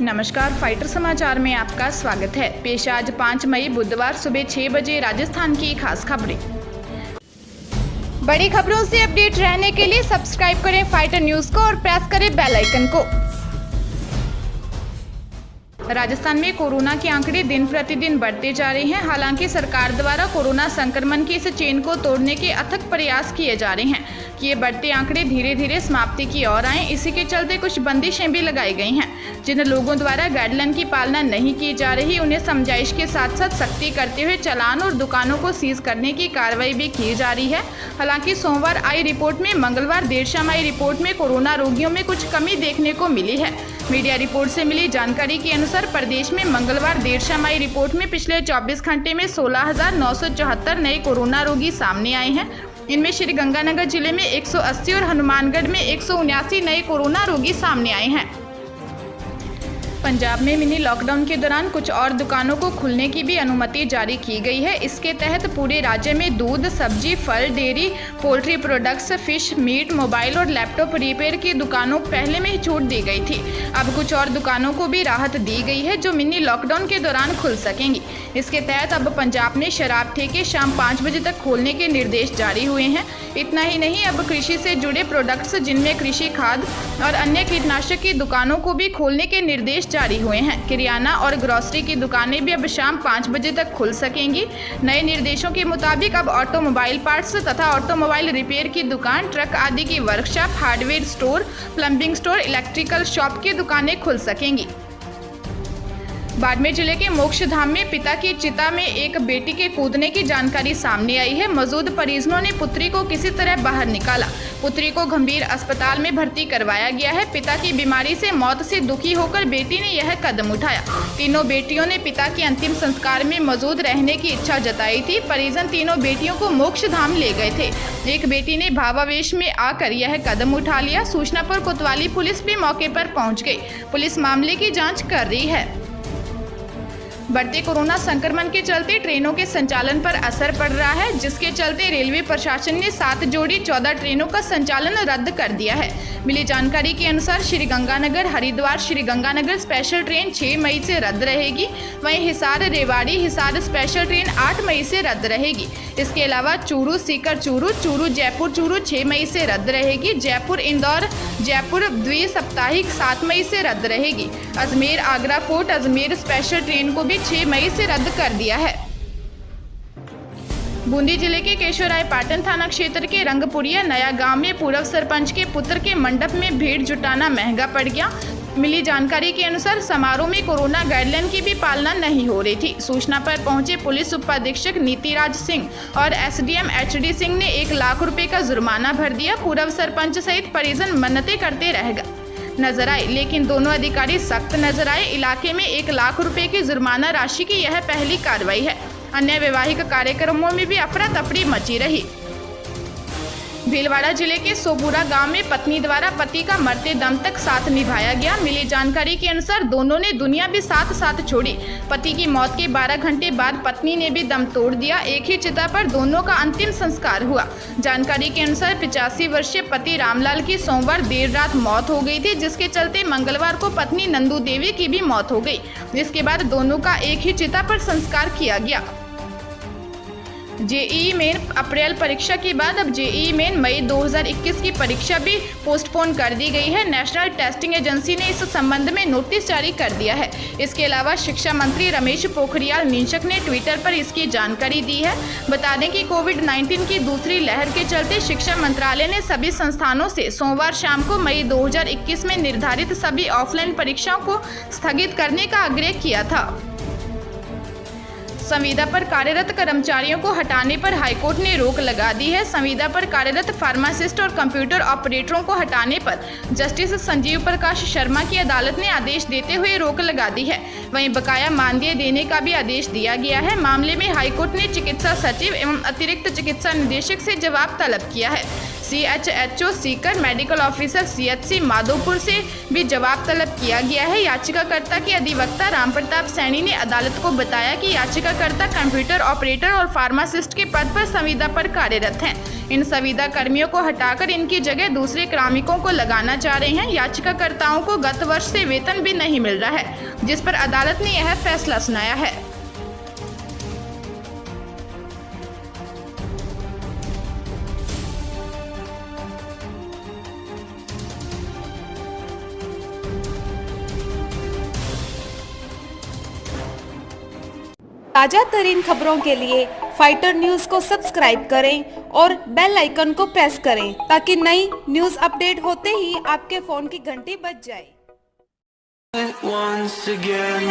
नमस्कार, फाइटर समाचार में आपका स्वागत है। पेश आज 5 मई बुधवार सुबह 6 बजे राजस्थान की खास खबरें। बड़ी खबरों से अपडेट रहने के लिए सब्सक्राइब करें फाइटर न्यूज को और प्रेस करें बेल आइकन को। राजस्थान में कोरोना के आंकड़े दिन प्रतिदिन बढ़ते जा रहे हैं। हालांकि सरकार द्वारा कोरोना संक्रमण के इस चेन को तोड़ने के अथक प्रयास किए जा रहे हैं कि ये बढ़ते आंकड़े धीरे धीरे समाप्ति की ओर आएं। इसी के चलते कुछ बंदिशें भी लगाई गई हैं। जिन लोगों द्वारा गाइडलाइन की पालना नहीं की जा रही, उन्हें समझाइश के साथ साथ सख्ती करते हुए चालान और दुकानों को सीज करने की कार्रवाई भी की जा रही है। हालांकि सोमवार आई रिपोर्ट में मंगलवार देर शाम आई रिपोर्ट में कोरोना रोगियों में कुछ कमी देखने को मिली है। मीडिया रिपोर्ट से मिली जानकारी के अनुसार प्रदेश में मंगलवार देर शाम आई रिपोर्ट में पिछले 24 घंटे में 16,974 नए कोरोना रोगी सामने आए हैं। इनमें श्रीगंगानगर जिले में 180 और हनुमानगढ़ में 179 नए कोरोना रोगी सामने आए हैं। पंजाब में मिनी लॉकडाउन के दौरान कुछ और दुकानों को खुलने की भी अनुमति जारी की गई है। इसके तहत पूरे राज्य में दूध, सब्जी, फल, dairy, poultry products, fish, meat, mobile और लैपटॉप रिपेयर की दुकानों पहले में ही छूट दी गई थी। अब कुछ और दुकानों को भी राहत दी गई है जो मिनी लॉकडाउन के दौरान खुल सकेंगी। इसके तहत अब पंजाब में शराब ठेके शाम 5 बजे तक खोलने के निर्देश जारी हुए हैं। इतना ही नहीं, अब कृषि से जुड़े प्रोडक्ट्स जिनमें कृषि खाद और अन्य कीटनाशक की दुकानों को भी खोलने के निर्देश जारी हुए हैं। किराना और ग्रोसरी की दुकानें भी अब शाम 5 बजे तक खुल सकेंगी। नए निर्देशों के मुताबिक अब ऑटोमोबाइल पार्ट्स तथा ऑटोमोबाइल रिपेयर की दुकान, ट्रक आदि की workshop, hardware store, plumbing store, electrical shop की दुकानें खुल सकेंगी। बाड़मेर जिले के मोक्षधाम में पिता की चिता में एक बेटी के कूदने की जानकारी सामने आई है। मौजूद परिजनों ने पुत्री को किसी तरह बाहर निकाला। पुत्री को गंभीर अस्पताल में भर्ती करवाया गया है। पिता की बीमारी से मौत से दुखी होकर बेटी ने यह कदम उठाया। तीनों बेटियों ने पिता के अंतिम संस्कार में मौजूद रहने की इच्छा जताई थी। परिजन तीनों बेटियों को मोक्षधाम ले गए थे। एक बेटी ने भावावेश में आकर यह कदम उठा लिया। सूचना पर कोतवाली पुलिस भी मौके पर पहुंच गई। पुलिस मामले की जाँच कर रही है। बढ़ते कोरोना संक्रमण के चलते ट्रेनों के संचालन पर असर पड़ रहा है, जिसके चलते रेलवे प्रशासन ने 7 जोड़ी 14 ट्रेनों का संचालन रद्द कर दिया है। मिली जानकारी के अनुसार श्रीगंगानगर हरिद्वार श्रीगंगानगर स्पेशल ट्रेन 6 मई से रद्द रहेगी। वहीं हिसार रेवाड़ी हिसार स्पेशल ट्रेन 8 मई से रद्द रहेगी। इसके अलावा चूरू सीकर चूरू चूरू जयपुर चूरू 6 मई से रद्द रहेगी। जयपुर इंदौर जयपुर द्विसाप्ताहिक 7 मई से रद्द रहेगी। Ajmer Agra fort Ajmer special train को भी 6 मई से रद्द कर दिया है। बूंदी जिले के केशवराय पाटन थाना क्षेत्र के रंगपुरिया नया गांव में पूर्व सरपंच के पुत्र के मंडप में भीड़ जुटाना महंगा पड़ गया। मिली जानकारी के अनुसार समारोह में कोरोना गाइडलाइन की भी पालना नहीं हो रही थी। सूचना पर पहुंचे पुलिस उपाधीक्षक नीतिराज सिंह और एसडीएम एचडी सिंह ने 1 लाख रुपए का जुर्माना भर दिया। पूर्व सरपंच सहित परिजन मन्नतें करते नजर आए, लेकिन दोनों अधिकारी सख्त नजर आए। इलाके में 1 लाख रुपए की जुर्माना राशि की यह पहली कार्रवाई है। अन्य वैवाहिक कार्यक्रमों में भी अफरा तफरी मची रही। भीलवाड़ा जिले के सोबुरा गांव में पत्नी द्वारा पति का मरते दम तक साथ निभाया गया। मिली जानकारी के अनुसार दोनों ने दुनिया भी साथ साथ छोड़ी। पति की मौत के 12 घंटे बाद पत्नी ने भी दम तोड़ दिया। एक ही चिता पर दोनों का अंतिम संस्कार हुआ। जानकारी के अनुसार 85 वर्षीय पति रामलाल की सोमवार देर रात मौत हो गई थी, जिसके चलते मंगलवार को पत्नी नंदू देवी की भी मौत हो गई, जिसके बाद दोनों का एक ही चिता पर संस्कार किया गया। जेईई मेन अप्रैल परीक्षा के बाद अब जेईई मेन मई 2021 की परीक्षा भी पोस्टपोन कर दी गई है। नेशनल टेस्टिंग एजेंसी ने इस संबंध में नोटिस जारी कर दिया है। इसके अलावा शिक्षा मंत्री रमेश पोखरियाल निशंक ने ट्विटर पर इसकी जानकारी दी है। बता दें कि कोविड-19 की दूसरी लहर के चलते शिक्षा मंत्रालय ने सभी संस्थानों से सोमवार शाम को मई 2021 में निर्धारित सभी ऑफलाइन परीक्षाओं को स्थगित करने का आग्रह किया था। संविदा पर कार्यरत कर्मचारियों को हटाने पर हाईकोर्ट ने रोक लगा दी है। संविदा पर कार्यरत फार्मासिस्ट और कंप्यूटर ऑपरेटरों को हटाने पर जस्टिस संजीव प्रकाश शर्मा की अदालत ने आदेश देते हुए रोक लगा दी है। वहीं बकाया मानदेय देने का भी आदेश दिया गया है। मामले में हाईकोर्ट ने चिकित्सा सचिव एवं अतिरिक्त चिकित्सा निदेशक से जवाब तलब किया है। CHHO Sikar medical officer CHC Madhopur से भी जवाब तलब किया गया है। याचिकाकर्ता के अधिवक्ता रामप्रताप सैनी ने अदालत को बताया कि याचिकाकर्ता कंप्यूटर ऑपरेटर और फार्मासिस्ट के पद पर संविदा पर कार्यरत हैं। इन संविदा कर्मियों को हटाकर इनकी जगह दूसरे कार्मिकों को लगाना चाह रहे हैं। याचिकाकर्ताओं को गत वर्ष से वेतन भी नहीं मिल रहा है, जिस पर अदालत ने यह फैसला सुनाया है। ताजा तरीन खबरों के लिए फाइटर न्यूज को सब्सक्राइब करें और बेल आइकन को प्रेस करें ताकि नई न्यूज अपडेट होते ही आपके फोन की घंटी बज जाए। Once again